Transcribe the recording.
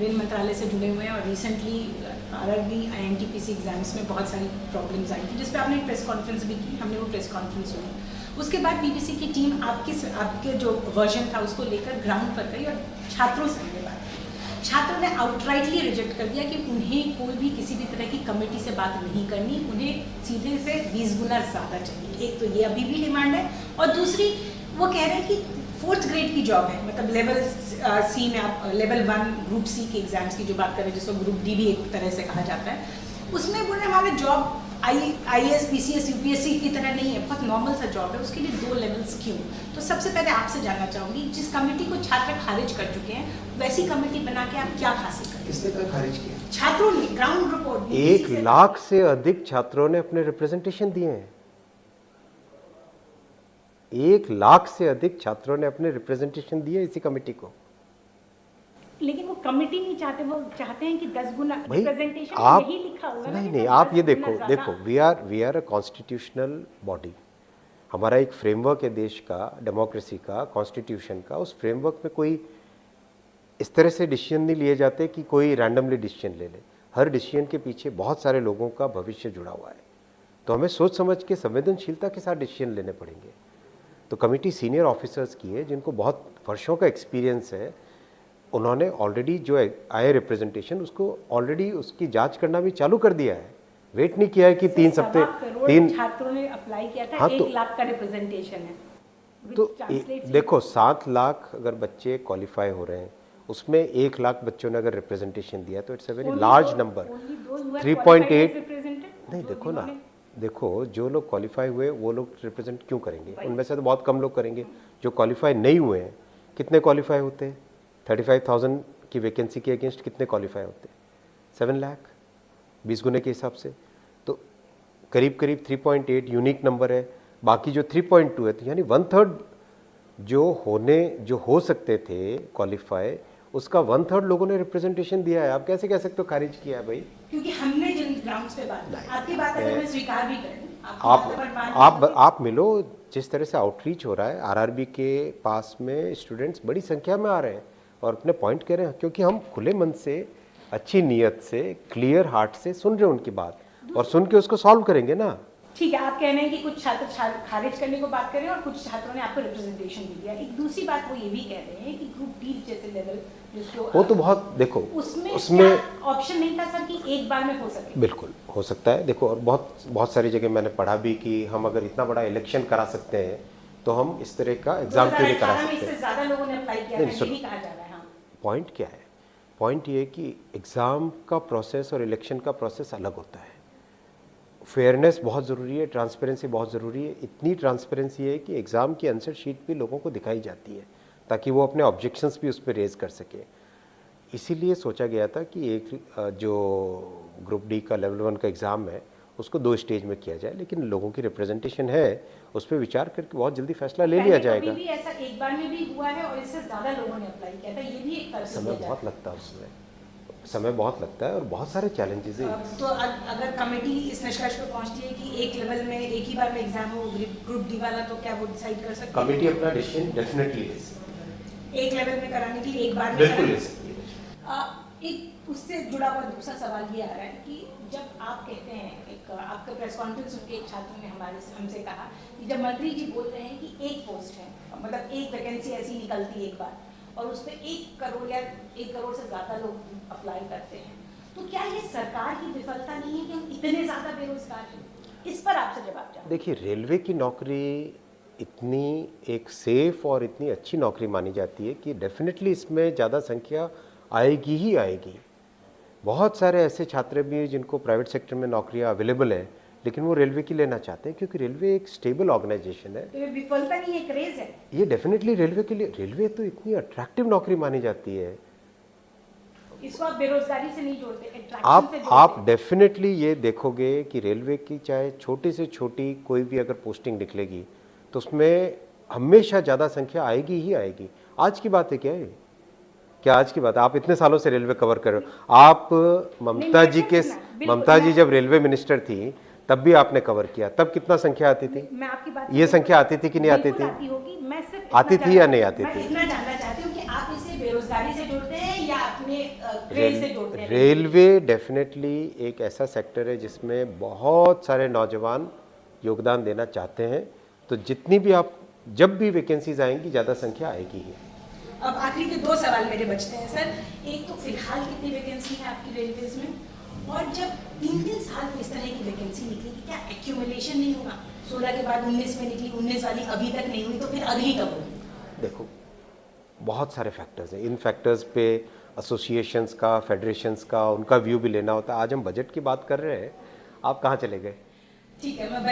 Rail मंत्रालय से जुड़े हुए हैं और रिसेंटली आरआरबी आईएनटीपीसी एग्जाम्स में बहुत सारी प्रॉब्लम्स आई थी, जिस पर आपने एक प्रेस कॉन्फ्रेंस भी की, हमने वो प्रेस कॉन्फ्रेंस सुनी। उसके बाद बीबीसी की टीम आपके जो वर्जन था उसको लेकर ग्राउंड पर गई और छात्रों से हमने बात की। छात्रों ने आउटराइटली रिजेक्ट कर दिया कि उन्हें कोई भी किसी भी तरह की कमेटी से बात नहीं करनी, उन्हें सीधे से 20 गुना ज़्यादा चाहिए। एक तो ये अभी भी डिमांड है, और दूसरी वो कह रहे हैं कि 4th ग्रेड की जॉब है, मतलब लेवल सी में आप लेवल 1 ग्रुप सी के एग्जाम्स की जो बात करें, जिसको ग्रुप डी भी एक तरह से कहा जाता है, उसमें बोले हमारे जॉब IAS PCS UPSC की तरह नहीं है, बहुत नॉर्मल सा जॉब है, उसके लिए 2 लेवल्स क्यों? तो सबसे पहले आपसे जानना चाहूँगी, जिस कमेटी को छात्र खारिज कर चुके हैं वैसी कमेटी बना के आप क्या हासिल करें? किसने खारिज किया? छात्रों ने ग्राउंड रिपोर्ट 1 लाख से अधिक छात्रों ने अपने रिप्रेजेंटेशन दिए हैं। 1 लाख से अधिक छात्रों ने अपने रिप्रेजेंटेशन दिए इसी कमेटी को। लेकिन वो कमेटी नहीं चाहते, वो चाहते हैं कि 10 गुना रिप्रेजेंटेशन आप यही लिखा होगा ना। नहीं, आप ये देखो we are a constitutional body. हमारा एक फ्रेमवर्क है देश का, डेमोक्रेसी का, कॉन्स्टिट्यूशन का। उस फ्रेमवर्क में कोई इस तरह से डिसीजन नहीं लिए जाते कि कोई रैंडमली डिसीजन ले ले। हर डिसीजन के पीछे बहुत सारे लोगों का भविष्य जुड़ा हुआ है, तो हमें सोच समझ के संवेदनशीलता के साथ डिसीजन लेने पड़ेंगे। तो कमेटी सीनियर ऑफिसर्स की है जिनको बहुत वर्षों का एक्सपीरियंस है। उन्होंने ऑलरेडी जो आए रिप्रेजेंटेशन उसको ऑलरेडी उसकी जांच करना भी चालू कर दिया है। वेट नहीं किया है कि 3 हफ्ते 3 छात्रों ने अप्लाई किया था। हाँ, 1 लाख का रिप्रेजेंटेशन है। तो देखो 7 लाख अगर बच्चे क्वालिफाई हो रहे हैं, उसमें 1 लाख बच्चों ने अगर रिप्रेजेंटेशन दिया तो it's a very large number. 3.8 नहीं, देखो ना, देखो जो लोग क्वालिफाई हुए वो लोग रिप्रेजेंट क्यों करेंगे? उनमें से तो बहुत कम लोग करेंगे। जो क्वालिफाई नहीं हुए हैं, कितने क्वालिफाई होते हैं? 35,000 की वैकेंसी के अगेंस्ट कितने क्वालिफाई होते हैं? 7 लाख, 20 गुने के हिसाब से तो करीब करीब 3.8 यूनिक नंबर है। बाकी जो 3.2 है, तो यानी 1/3 जो हो सकते थे क्वालिफाई, उसका 1/3 लोगों ने रिप्रेजेंटेशन दिया है। आप कैसे कह सकते हो खारिज किया है भाई? क्योंकि हमने जिन ग्राउंड्स पे बात की, आपकी बात अगर मैं स्वीकार भी करूं, आप मिलो। जिस तरह से आउटरीच हो रहा है, आरआरबी के पास में स्टूडेंट्स बड़ी संख्या में आ रहे हैं और अपने पॉइंट कह रहे हैं, क्योंकि हम खुले मन से, अच्छी नीयत से, क्लियर हार्ट से सुन रहे हैं उनकी बात, और सुन के उसको सॉल्व करेंगे ना। ठीक है, आप कह रहे हैं कि कुछ छात्र खारिज करने को बात कर रहे हैं और कुछ छात्रों ने आपको रिप्रेजेंटेशन भी दिया। एक दूसरी बात वो ये भी कह रहे हैं कि ग्रुप डी जैसे लेवल जिसको वो तो बहुत, देखो उसमें ऑप्शन नहीं था सर कि एक बार में हो सके। बिल्कुल हो सकता है। देखो, और बहुत सारी जगह मैंने पढ़ा भी कि हम अगर इतना बड़ा इलेक्शन करा सकते हैं तो हम इस तरह का एग्जाम क्यों नहीं करा सकते? इससे ज्यादा लोगों ने अप्लाई किया था, ये भी कहा जा रहा है। पॉइंट क्या है? पॉइंट ये है कि एग्ज़ाम का प्रोसेस और इलेक्शन का प्रोसेस अलग होता है। फेयरनेस बहुत ज़रूरी है, ट्रांसपेरेंसी बहुत ज़रूरी है। इतनी ट्रांसपेरेंसी है कि एग्ज़ाम की आंसर शीट भी लोगों को दिखाई जाती है, ताकि वो अपने ऑब्जेक्शंस भी उस पर रेज कर सके। इसीलिए सोचा गया था कि एक जो ग्रुप डी का लेवल 1 का एग्ज़ाम है उसको 2 स्टेज में किया जाए, लेकिन लोगों की रिप्रेजेंटेशन है, उस पर विचार करके बहुत जल्दी फैसला ले लिया जाएगा। भी ऐसा एक बार में भी हुआ है और इससे ज़्यादा लोगों ने अप्लाई किया था, ये भी एक तरह से समय बहुत लगता है, उसमें समय बहुत लगता है और बहुत सारे चैलेंजेस हैं। तो अगर कमेटी इस निष्कर्ष पर पहुंचती है कि एक लेवल में एक ही बार में एग्जाम हो ग्रुप डी वाला, तो क्या वो डिसाइड कर सकती है? कमेटी अपना डिसीजन डेफिनेटली ले सकती है। एक लेवल में कराने के लिए एक बार में बिल्कुल ले सकती है। एक उससे जुड़ा हुआ दूसरा सवाल ये आ रहा है कि जब आप कहते हैं, एक आपका प्रेस कॉन्फ्रेंस सुन के एक छात्र ने हमसे कहा कि जब मंत्री जी बोल रहे हैं कि एक पोस्ट है, मतलब एक वैकेंसी ऐसी निकलती है एक बार और उस पर 1 करोड़ या 1 करोड़ से ज़्यादा लोग अप्लाई करते हैं, तो क्या ये सरकार की विफलता नहीं है कि हम इतने ज़्यादा बेरोजगार हैं? इस पर आपसे जवाब चाहिए। देखिए, रेलवे की नौकरी इतनी एक सेफ और इतनी अच्छी नौकरी मानी जाती है कि डेफिनेटली इसमें ज़्यादा संख्या आएगी ही आएगी। बहुत सारे ऐसे छात्र भी हैं जिनको प्राइवेट सेक्टर में नौकरियां अवेलेबल है, लेकिन वो रेलवे की लेना चाहते हैं, क्योंकि रेलवे एक स्टेबल ऑर्गेनाइजेशन है। तो ये विफलता नहीं है, क्रेज है। ये डेफिनेटली रेलवे के लिए, रेलवे तो इतनी अट्रैक्टिव नौकरी मानी जाती है। इसको आप बेरोजगारी से नहीं जोड़ते, आप डेफिनेटली ये देखोगे कि रेलवे की चाहे छोटी से छोटी कोई भी अगर पोस्टिंग निकलेगी तो उसमें हमेशा ज़्यादा संख्या आएगी ही आएगी। आज की बात है क्या है? क्या आज की बात? आप इतने सालों से रेलवे कवर कर रहे हो। आप ममता जी जब रेलवे मिनिस्टर थी तब भी आपने कवर किया, तब कितना संख्या आती थी? मैं आपकी बात ये संख्या आती थी कि नहीं आती थी? आती होगी, मैं सिर्फ आती थी या नहीं आती थी? मैं इतना जानना चाहती हूँ कि आप इसे बेरोजगारी से जोड़ते हैं या आपने क्रेज से जोड़ते हैं? रेलवे डेफिनेटली एक ऐसा सेक्टर है जिसमें बहुत सारे नौजवान योगदान देना चाहते हैं, तो जितनी भी आप जब भी वैकेंसीज आएंगी ज़्यादा संख्या आएगी ही। अब आखिरी के 2 सवाल मेरे बचते हैं सर। एक तो फिलहाल कितनी वैकेंसी है आपकी रेलवेज में, और जब 3-3 साल में इस तरह की वैकेंसी निकली, क्या एक्यूमुलेशन नहीं होगा? 16 के बाद 19 में निकली, 19 वाली अभी तक नहीं हुई, तो फिर अगली कब होगी? देखो बहुत सारे फैक्टर्स हैं, इन फैक्टर्स पे एसोसिएशंस का, फेडरेशंस का, उनका व्यू भी लेना होता है। आज हम बजट की बात कर रहे हैं, आप कहाँ चले गए? ठीक है, मैं